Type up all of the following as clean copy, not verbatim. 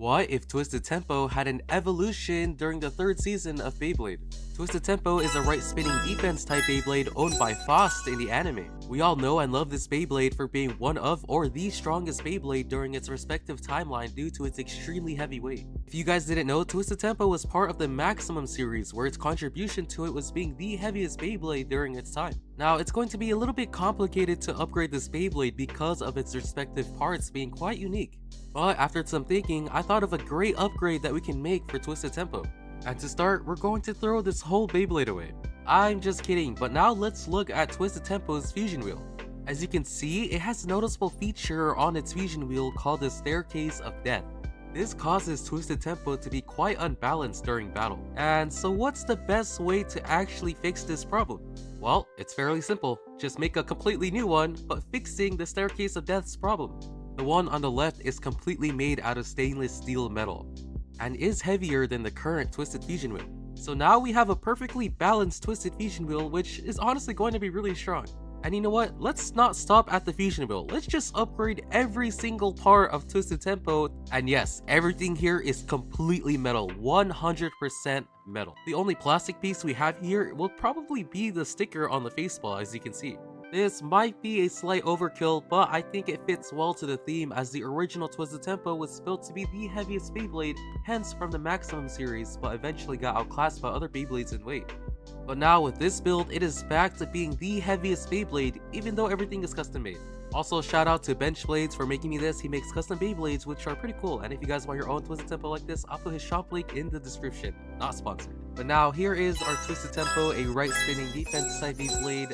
What if Twisted Tempo had an evolution during the third season of Beyblade? Twisted Tempo is a right-spinning defense type Beyblade owned by Faust in the anime. We all know and love this Beyblade for being one of or the strongest Beyblade during its respective timeline due to its extremely heavy weight. If you guys didn't know, Twisted Tempo was part of the Maximum series where its contribution to it was being the heaviest Beyblade during its time. Now, it's going to be a little bit complicated to upgrade this Beyblade because of its respective parts being quite unique. But after some thinking, I thought of a great upgrade that we can make for Twisted Tempo. And to start, we're going to throw this whole Beyblade away. I'm just kidding, but now let's look at Twisted Tempo's fusion wheel. As you can see, it has a noticeable feature on its fusion wheel called the Staircase of Death. This causes Twisted Tempo to be quite unbalanced during battle. And so what's the best way to actually fix this problem? Well, it's fairly simple. Just make a completely new one, but fixing the Staircase of Death's problem. The one on the left is completely made out of stainless steel metal, and is heavier than the current Twisted Fusion Wheel. So now we have a perfectly balanced Twisted Fusion Wheel, which is honestly going to be really strong. And you know what? Let's not stop at the Fusion Wheel. Let's just upgrade every single part of Twisted Tempo. And yes, everything here is completely metal, 100% metal. The only plastic piece we have here will probably be the sticker on the faceplate, as you can see. This might be a slight overkill, but I think it fits well to the theme, as the original Twisted Tempo was built to be the heaviest Beyblade, hence from the Maximum series, but eventually got outclassed by other Beyblades in weight. But now with this build, it is back to being the heaviest Beyblade, even though everything is custom made. Also, shout out to Benchblades for making me this. He makes custom Beyblades, which are pretty cool, and if you guys want your own Twisted Tempo like this, I'll put his shop link in the description. Not sponsored. But now here is our Twisted Tempo, a right spinning defense type Beyblade.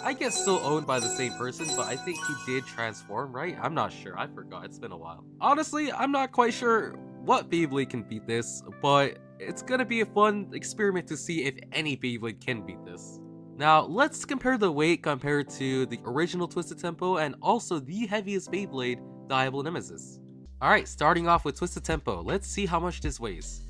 I guess still owned by the same person, but I think he did transform, right? I'm not sure, I forgot, it's been a while. Honestly, I'm not quite sure what Beyblade can beat this, but it's gonna be a fun experiment to see if any Beyblade can beat this. Now, let's compare the weight compared to the original Twisted Tempo and also the heaviest Beyblade, Diablo Nemesis. Alright, starting off with Twisted Tempo, let's see how much this weighs.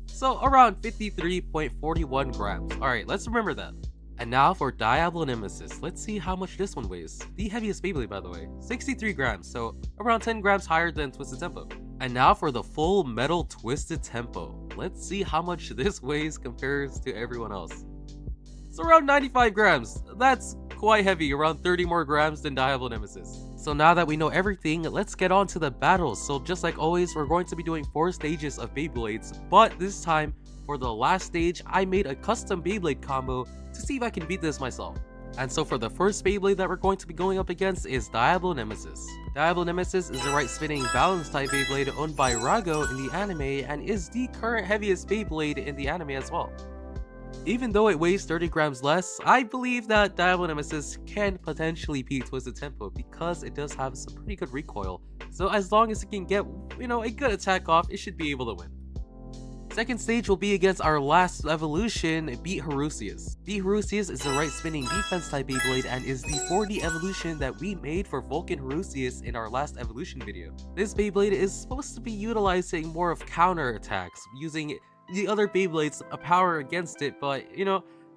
So, around 53.41 grams. Alright, let's remember that. And now for Diablo Nemesis, let's see how much this one weighs. The heaviest Beyblade, by the way, 63 grams, so around 10 grams higher than Twisted Tempo. And now for the full metal Twisted Tempo, let's see how much this weighs compares to everyone else. It's around 95 grams, that's quite heavy, around 30 more grams than Diablo Nemesis. So now that we know everything, let's get on to the battles. So just like always, we're going to be doing 4 stages of Beyblades, but this time, for the last stage, I made a custom Beyblade combo to see if I can beat this myself. And so for the first Beyblade that we're going to be going up against is Diablo Nemesis. Diablo Nemesis is a right spinning balance type Beyblade owned by Rago in the anime and is the current heaviest Beyblade in the anime as well. Even though it weighs 30 grams less, I believe that Diablo Nemesis can potentially beat Twisted Tempo because it does have some pretty good recoil. So as long as it can get, a good attack off, it should be able to win. Second stage will be against our last evolution, Beat Horusius. Beat Horusius is a right spinning defense type Beyblade and is the 4D evolution that we made for Vulcan Horusius in our last evolution video. This Beyblade is supposed to be utilizing more of counter attacks, using the other Beyblades a power against it, but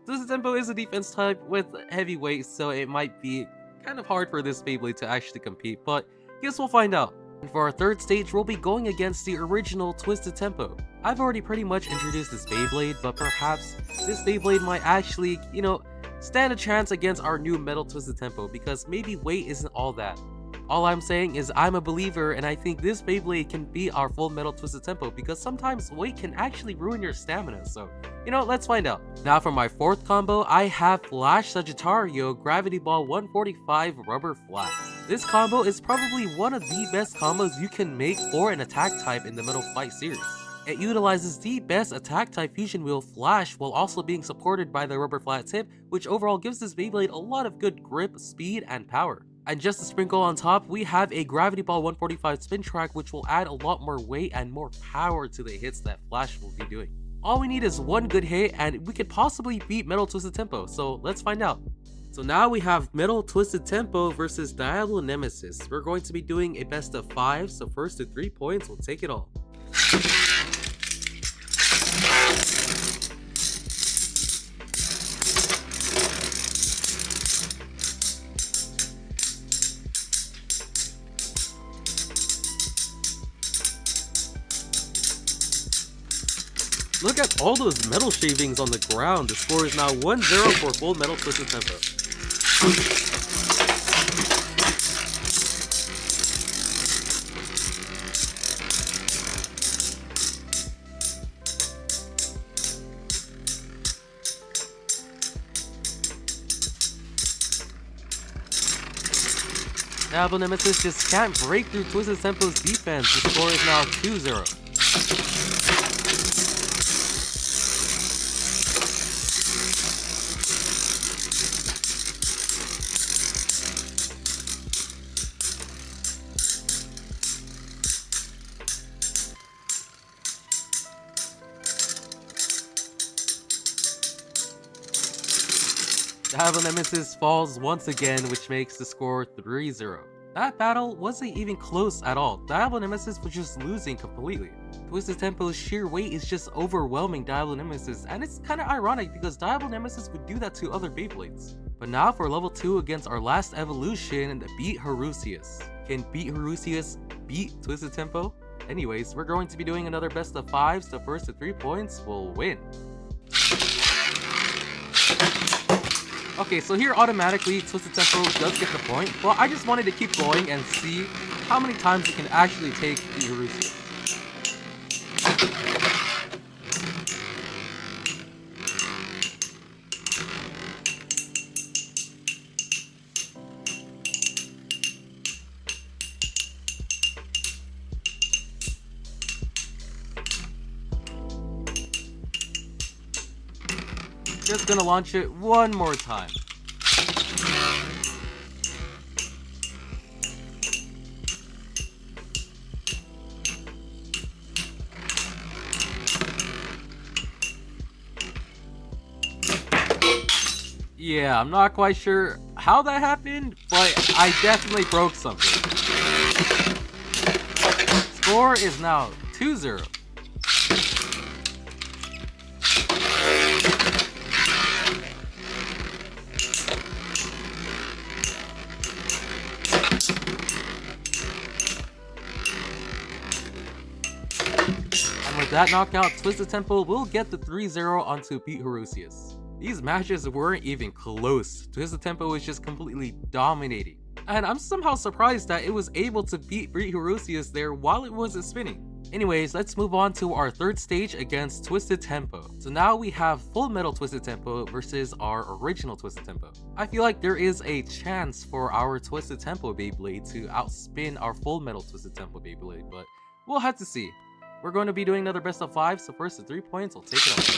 Twisted Tempo is a defense type with heavy weight, so it might be kind of hard for this Beyblade to actually compete, but guess we'll find out. And for our third stage, we'll be going against the original Twisted Tempo. I've already pretty much introduced this Beyblade, but perhaps this Beyblade might actually, stand a chance against our new Metal Twisted Tempo, because maybe weight isn't all that. All I'm saying is I'm a believer, and I think this Beyblade can beat our full Metal Twisted Tempo, because sometimes weight can actually ruin your stamina, so, let's find out. Now for my fourth combo, I have Flash Sagittario Gravity Ball 145 Rubber Flat. This combo is probably one of the best combos you can make for an attack type in the Metal Fight series. It utilizes the best attack type fusion wheel Flash while also being supported by the rubber flat tip, which overall gives this Beyblade a lot of good grip, speed, and power. And just to sprinkle on top, we have a Gravity Ball 145 spin track, which will add a lot more weight and more power to the hits that Flash will be doing. All we need is one good hit and we could possibly beat Metal Twisted Tempo, so let's find out. So now we have Metal Twisted Tempo versus Diablo Nemesis. We're going to be doing a best of 5, so first to 3 points will take it all. Look at all those metal shavings on the ground. The score is now 1-0 for Full Metal Twisted Tempo. Diablo Nemesis just can't break through Twisted Tempo's defense. The score is now 2-0. Diablo Nemesis falls once again, which makes the score 3-0. That battle wasn't even close at all. Diablo Nemesis was just losing completely. Twisted Tempo's sheer weight is just overwhelming Diablo Nemesis, and it's kinda ironic because Diablo Nemesis would do that to other Beyblades. But now for level 2 against our last evolution, Beat Horusius. Can Beat Horusius beat Twisted Tempo? Anyways, we're going to be doing another best of 5s. The first to 3 points will win. Okay, so here automatically Twisted Tempo does get the point, but I just wanted to keep going and see how many times it can actually take the Horusius. Just gonna launch it one more time. Yeah, I'm not quite sure how that happened, but I definitely broke something. Score is now 2-0. That knockout, Twisted Tempo will get the 3-0 onto Beat Horusius. These matches weren't even close. Twisted Tempo was just completely dominating. And I'm somehow surprised that it was able to beat Beat Horusius there while it wasn't spinning. Anyways, let's move on to our third stage against Twisted Tempo. So now we have Full Metal Twisted Tempo versus our original Twisted Tempo. I feel like there is a chance for our Twisted Tempo Beyblade to outspin our Full Metal Twisted Tempo Beyblade, but we'll have to see. We're going to be doing another best of 5, so first to 3 points, I'll take it off.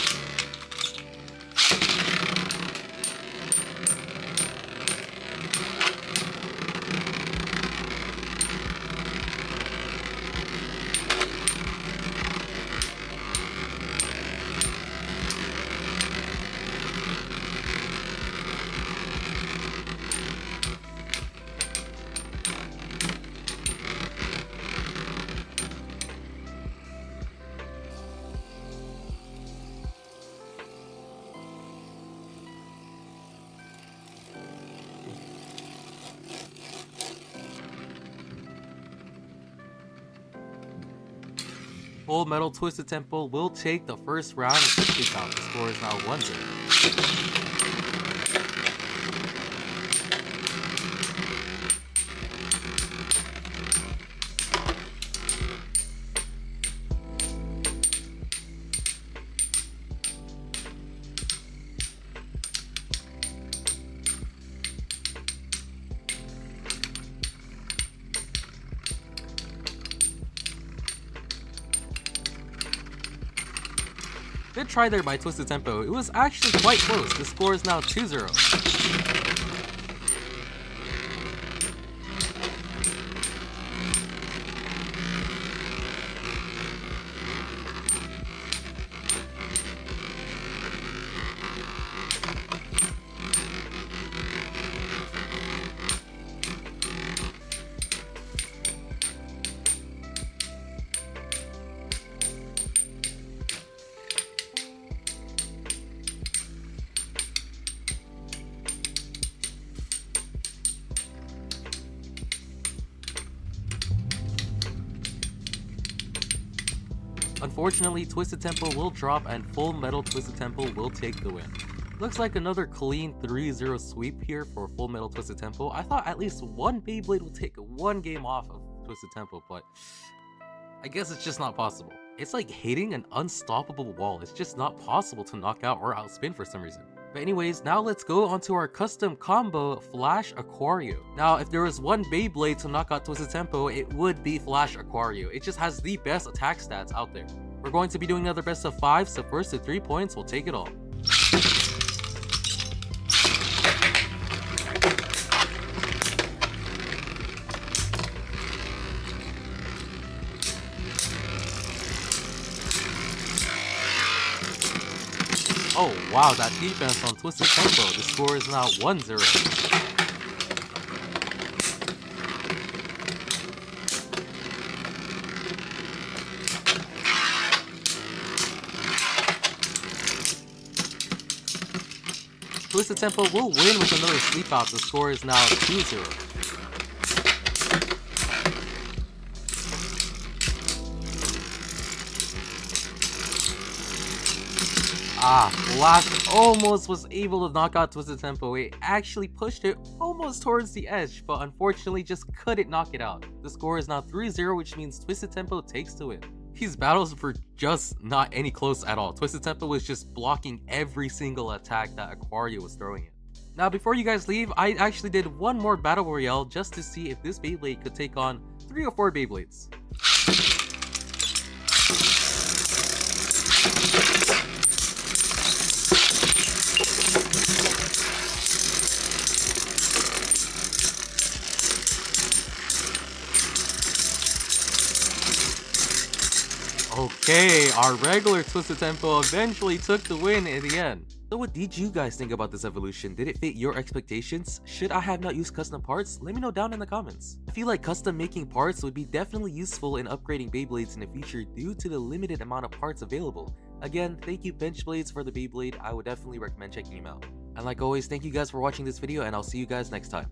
Full Metal Twisted Tempo will take the first round of the kickout. The score is now 1-0. Good try there by Twisted Tempo. It was actually quite close. The score is now 2-0. Unfortunately, Twisted Tempo will drop and Full Metal Twisted Tempo will take the win. Looks like another clean 3-0 sweep here for Full Metal Twisted Tempo. I thought at least one Beyblade would take one game off of Twisted Tempo, but I guess it's just not possible. It's like hitting an unstoppable wall. It's just not possible to knock out or outspin for some reason. But anyways, now let's go onto our custom combo, Flash Aquario. Now, if there was one Beyblade to knock out Twisted Tempo, it would be Flash Aquario. It just has the best attack stats out there. We're going to be doing another best of 5, so first to 3 points, we'll take it all. Oh wow, that defense on Twisted Tempo. The score is now 1-0. Twisted Tempo will win with another sleep out. The score is now 2-0. Flash almost was able to knock out Twisted Tempo. It actually pushed it almost towards the edge, but unfortunately just couldn't knock it out. The score is now 3-0, which means Twisted Tempo takes the win. These battles were just not any close at all. Twisted Tempo was just blocking every single attack that Aquario was throwing it. Now, before you guys leave, I actually did one more battle royale just to see if this Beyblade could take on 3 or 4 Beyblades. Okay, our regular Twisted Tempo eventually took the win in the end. So what did you guys think about this evolution? Did it fit your expectations? Should I have not used custom parts? Let me know down in the comments. I feel like custom making parts would be definitely useful in upgrading Beyblades in the future due to the limited amount of parts available. Again, thank you Benchblades for the Beyblade. I would definitely recommend checking him out. And like always, thank you guys for watching this video and I'll see you guys next time.